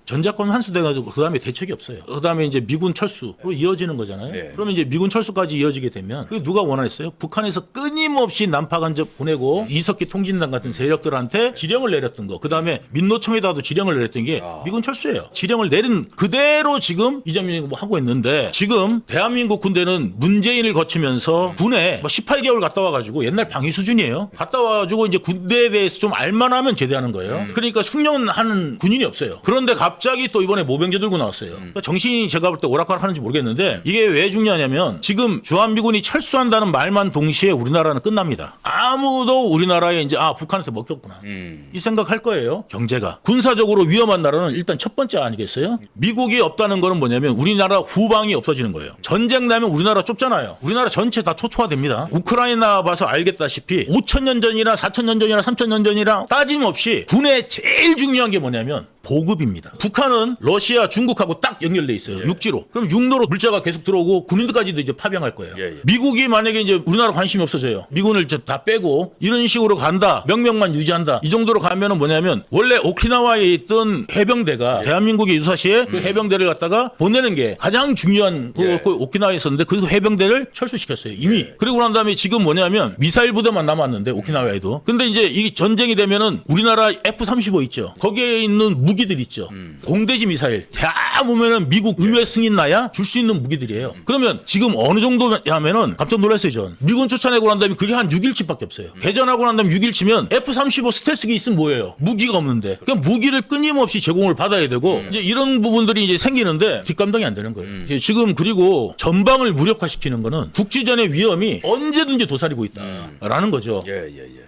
전작권 환수돼가지고 그 다음에 대책이 없어요. 그 다음에 이제 미군 철수로 이어지는 거잖아요. 그러면 이제 미군 철수까지 이어지게 되면 그게 누가 원하겠어요? 북한에서 끊임없이 난파 간접 보내고 이석기 통진당 같은 세력들한테 지령을 내렸던 거. 그 다음에 민노총에다도 지령을 내렸던 게 미군 철수예요. 지령을 내린 그대로 지금 이재명이 뭐 하고 있는데 지금 대한민국 군대는 문재인을 거치면서 군에 뭐 18개월 갔다 와가지고 옛날 방위 수준이에요. 갔다 와가지고 이제 군대에 대해서 좀 알만하면 제대하는 거예요. 그러니까 숙련하는 군인이 없어요. 그런데 갑자기 또 이번에 모병제 들고 나왔어요. 그러니까 정신이 제가 볼 때 오락가락 하는지 모르겠는데 이게 왜 중요하냐면 지금 주한미군이 철수한다는 말만 동시에 우리나라는 끝납니다. 아무도 우리나라에 이제 북한한테 먹혔구나. 이 생각할 거예요. 경제가. 군사적으로 위험한 나라는 일단 첫 번째 아니겠어요? 미국이 없다는 거는 뭐냐면 우리나라 후방이 없어지는 거예요. 전쟁 나면 우리나라 좁잖아요. 우리나라 전체 다 초토화됩니다. 우크라이나 봐서 알겠다시피 5,000년 전이나 4,000년 전이나 3,000년 전이랑 따짐없이 군의 제일 중요한 게 뭐냐면 보급입니다. 북한은 러시아, 중국하고 딱 연결돼 있어요. 육지로. 그럼 육로로 물자가 계속 들어오고 군인들까지도 이제 파병할 거예요. 미국이 만약에 이제 우리나라 관심이 없어져요. 미군을 이제 다 빼고 이런 식으로 간다. 명령만 유지한다. 이 정도로 가면은 뭐냐면 원래 오키나와에 있던 해병대가 대한민국의 유사시에 그 해병대를 갖다가 보내는 게 가장 중요한 그 오키나와에 있었는데 그 해병대를 철수시켰어요. 이미. 그리고 난 다음에 지금 뭐냐면 미사일 부대만 남았는데 오키나와에도. 근데 이제 이 전쟁이 되면은 우리나라 F-35 있죠. 거기에 있는 무기들 있죠. 공대지 미사일. 다 보면은 미국 의회 승인 나야 줄 수 있는 무기들이에요. 그러면 지금 어느 정도냐면은 깜짝 놀랐어요, 전. 미군 쫓아내고 난 다음에 그게 한 6일치밖에 없어요. 개전하고 난 다음에 6일치면 F-35 스텔스기 있으면 뭐예요? 무기가 없는데. 그럼 무기를 끊임없이 제공을 받아야 되고 이제 이런 부분들이 이제 생기는데 뒷감당이 안 되는 거예요. 이제 지금 그리고 전방을 무력화시키는 거는 국지전의 위험이 언제든지 도사리고 있다라는 거죠.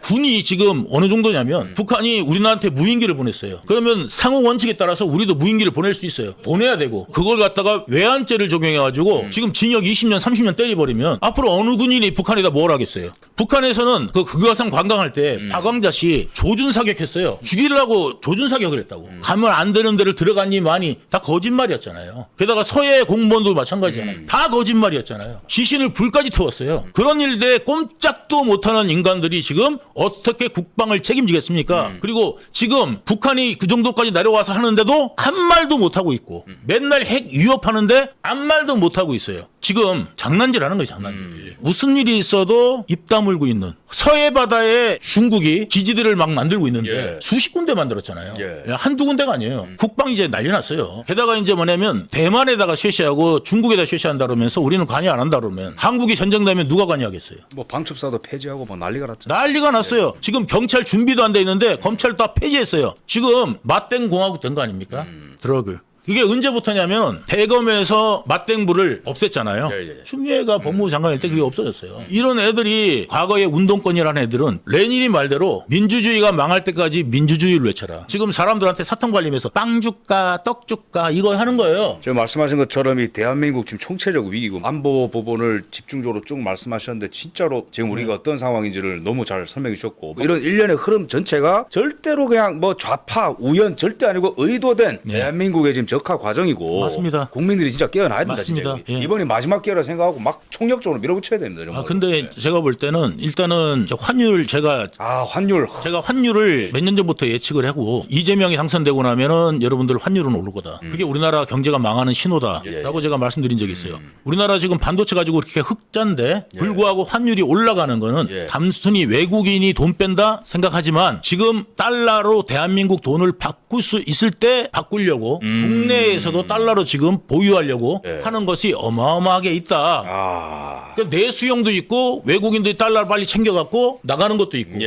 군이 지금 어느 정도냐면 북한이 우리나라한테 무인기를 보냈어요. 그러면 상호 원칙에 따라서 우리도 무인기를 보낼 수 있어요. 보내야 되고 그걸 갖다가 외환죄를 적용해가지고 지금 징역 20년 30년 때려버리면 앞으로 어느 군인이 북한에다 뭘 하겠어요. 북한에서는 그 극화성 관광할 때 박광자씨 조준사격했어요. 죽이려고 조준사격을 했다고. 가면 안 되는 데를 들어갔니만이 다 거짓말이었잖아요. 게다가 서해 공무원도 마찬가지잖아요. 다 거짓말이었잖아요. 시신을 불까지 태웠어요. 그런 일에 꼼짝도 못하는 인간들이 지금 어떻게 국방을 책임지겠습니까? 그리고 지금 북한이 그 정도까지 내려와서 하는데도 한 말도 못하고 있고 맨날 핵 위협하는데 아무 말도 못하고 있어요. 지금 장난질하는 거예요. 장난질. 무슨 일이 있어도 입 다물고 있는 서해 바다에 중국이 기지들을 막 만들고 있는데 수십 군데 만들었잖아요. 한두 군데가 아니에요. 국방 이제 난리 났어요. 게다가 이제 뭐냐면 대만에다가 쇠시하고 중국에다 쇠시한다 그러면서 우리는 관여 안 한다 그러면 한국이 전쟁되면 누가 관여하겠어요? 뭐 방첩사도 폐지하고 뭐 난리가 났죠. 난리가 났어요. 지금 경찰 준비도 안 돼 있는데 검찰 다 폐지했어요. 지금 맞땡 공화국 된 거 아닙니까? 드러그. 이게 언제부터냐면 대검에서 맞땡부를 없앴잖아요. 추미애가 법무부 장관일 때 그게 없어졌어요. 이런 애들이 과거의 운동권이라는 애들은 레닌이 말대로 민주주의가 망할 때까지 민주주의를 외쳐라. 지금 사람들한테 사탕 발리면서 빵 줄까 떡 줄까 이거 하는 거예요. 지금 말씀하신 것처럼 이 대한민국 지금 총체적 위기고 안보 부분을 집중적으로 쭉 말씀하셨는데 진짜로 지금 우리가 어떤 상황인지를 너무 잘 설명해 주셨고 이런 일련의 흐름 전체가 절대로 그냥 뭐 좌파 우연 절대 아니고 의도된 대한민국의 지금 적화 과정이고 맞습니다. 국민들이 진짜 깨어나야 된다. 맞습니다. 진짜. 이번이 마지막 기회라 생각하고 막 총력적으로 밀어붙여야 됩니다. 근데 제가 볼 때는 일단은 환율 제가 환율을 몇 년 전부터 예측을 하고 이재명이 당선되고 나면은 여러분들 환율은 오를 거다. 그게 우리나라 경제가 망하는 신호다라고 제가 말씀드린 적이 있어요. 우리나라 지금 반도체 가지고 이렇게 흑자인데 불구하고 환율이 올라가는 거는 단순히 외국인이 돈 뺀다 생각하지만 지금 달러로 대한민국 돈을 바꿀 수 있을 때 바꾸려고 국내에서도 달러로 지금 보유하려고 하는 것이 어마어마하게 있다. 그러니까 내수용도 있고 외국인들이 달러를 빨리 챙겨갖고 나가는 것도 있고.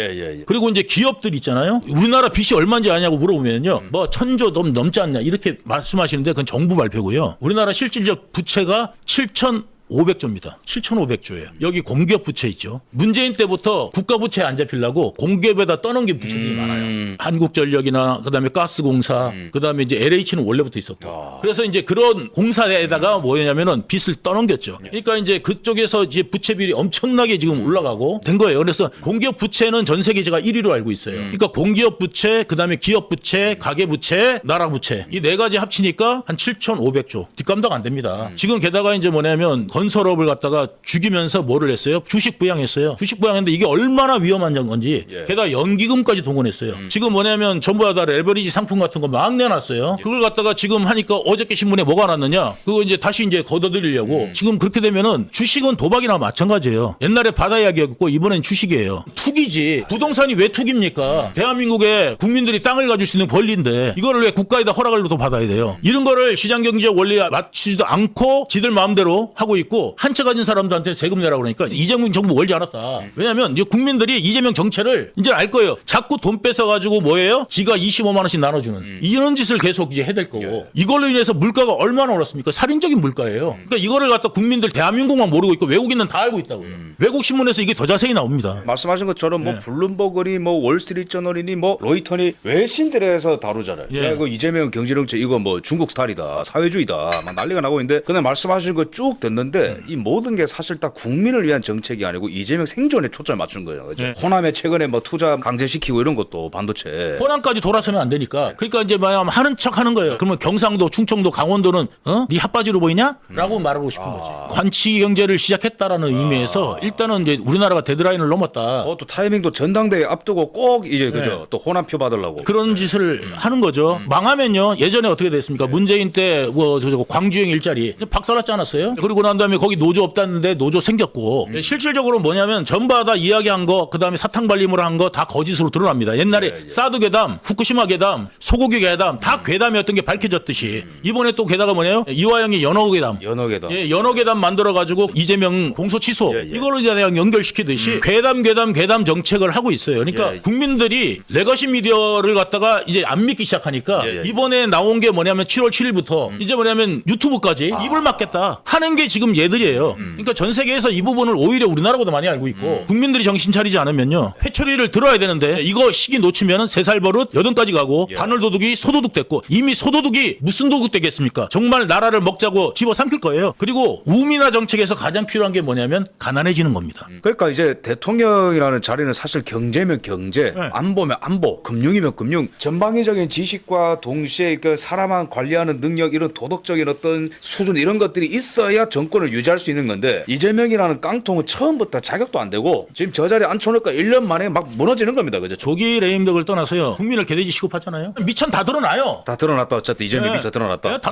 그리고 이제 기업들 있잖아요. 우리나라 빚이 얼마인지 아냐고 물어보면요. 뭐 1,000조 넘지 않냐 이렇게 말씀하시는데 그건 정부 발표고요. 우리나라 실질적 부채가 7,500조입니다. 7,500조예요. 여기 공기업 부채 있죠. 문재인 때부터 국가 부채 안 잡히려고 공기업에다 떠넘긴 부채들이 많아요. 한국전력이나 그다음에 가스공사, 그다음에 이제 LH는 원래부터 있었고. 그래서 이제 그런 공사에다가 뭐냐면은 빚을 떠넘겼죠. 그러니까 이제 그쪽에서 이제 부채 비율이 엄청나게 지금 올라가고 된 거예요. 그래서 공기업 부채는 전 세계 제가 1위로 알고 있어요. 그러니까 공기업 부채, 그다음에 기업 부채, 가계 부채, 나라 부채 이 네 가지 합치니까 한 7,500조. 뒷감당 안 됩니다. 지금 게다가 이제 뭐냐면 건설업을 갖다가 죽이면서 뭐를 했어요? 주식 부양했어요. 주식 부양했는데 이게 얼마나 위험한 건지 게다가 연기금까지 동원했어요. 지금 뭐냐면 전부 다 레버리지 상품 같은 거 막 내놨어요. 그걸 갖다가 지금 하니까 어저께 신문에 뭐가 났느냐? 그거 이제 다시 이제 걷어들이려고 지금 그렇게 되면은 주식은 도박이나 마찬가지예요. 옛날에 바다 이야기였고 이번엔 주식이에요. 투기지. 부동산이 왜 투기입니까? 대한민국에 국민들이 땅을 가질 수 있는 권리인데 이거를 왜 국가에다 허락을 또 받아야 돼요? 이런 거를 시장경제 원리에 맞추지도 않고 지들 마음대로 하고 있고 한 채 가진 사람들한테 세금 내라고 그러니까 이재명 정부 월지 않았다. 왜냐하면 이제 국민들이 이재명 정체를 이제 알 거예요. 자꾸 돈 뺏어가지고 뭐예요? 지가 25만 원씩 나눠주는 이런 짓을 계속 이제 해야 될 거고 이걸로 인해서 물가가 얼마나 올랐습니까? 살인적인 물가예요. 그러니까 이거를 갖다 국민들 대한민국만 모르고 있고 외국인은 다 알고 있다고요. 외국 신문에서 이게 더 자세히 나옵니다. 말씀하신 것처럼 뭐 블룸버그니 뭐 월스트리트 저널이니 뭐 로이터니 외신들에서 다루잖아요. 야, 이거 이재명 경제정책 이거 뭐 중국 스타일이다, 사회주의다, 막 난리가 나고 있는데 근데 말씀하신 거 쭉 듣는데 이 모든 게 사실 다 국민을 위한 정책이 아니고 이재명 생존에 초점을 맞춘 거예요. 그죠? 호남에 최근에 뭐 투자 강제시키고 이런 것도 반도체. 호남까지 돌아서면 안 되니까. 그러니까 이제 뭐냐면 하는 척 하는 거예요. 그러면 경상도, 충청도, 강원도는 네 핫바지로 보이냐? 라고 말하고 싶은 거지. 관치 경제를 시작했다라는 의미에서 일단은 이제 우리나라가 데드라인을 넘었다. 또 타이밍도 전당대회 앞두고 꼭 이제 그죠? 또 호남표 받으려고. 그런 짓을 하는 거죠. 망하면요. 예전에 어떻게 됐습니까? 문재인 때 뭐 저거 광주형 일자리 박살났지 않았어요? 그리고 난 다음에 거기 노조 없다는데 노조 생겼고 실질적으로 뭐냐면 전부 다 이야기한 거 그다음에 사탕 발림으로 한 거 다 거짓으로 드러납니다. 옛날에 사드 괴담, 후쿠시마 괴담, 소고기 괴담 다 괴담이었던 게 밝혀졌듯이 이번에 또 게다가 뭐냐요? 이화영이 연어 괴담. 연어계다. 예, 연어 괴담 만들어 가지고 이재명 공소 취소 이걸로 이제 그냥 연결시키듯이 괴담 정책을 하고 있어요. 그러니까 국민들이 레거시 미디어를 갖다가 이제 안 믿기 시작하니까 이번에 나온 게 뭐냐면 7월 7일부터 이제 뭐냐면 유튜브까지 입을 막겠다 하는 게 지금 얘들이에요. 그러니까 전 세계에서 이 부분을 오히려 우리나라보다 많이 알고 있고 국민들이 정신 차리지 않으면요 회초리를 들어야 되는데 이거 시기 놓치면은 3살 버릇 8까지 가고 단을 도둑이 소도둑 됐고 이미 소도둑이 무슨 도둑 되겠습니까? 정말 나라를 먹자고 집어삼킬 거예요. 그리고 우민화 정책에서 가장 필요한 게 뭐냐면 가난해지는 겁니다. 그러니까 이제 대통령이라는 자리는 사실 경제면 경제, 안보면 안보, 금융이면 금융, 전방위적인 지식과 동시에 그 사람만 관리하는 능력 이런 도덕적인 어떤 수준 이런 것들이 있어야 정권을 유지할 수 있는 건데 이재명이라는 깡통은 처음부터 자격도 안 되고 지금 저 자리에 앉혀놓으니까 1년 만에 막 무너지는 겁니다. 그죠? 조기 레임덕을 떠나서요 국민을 개돼지 취급하잖아요. 미천 다 드러나요. 다 드러났다. 어쨌든 이재명 미쳐 드러났다. 다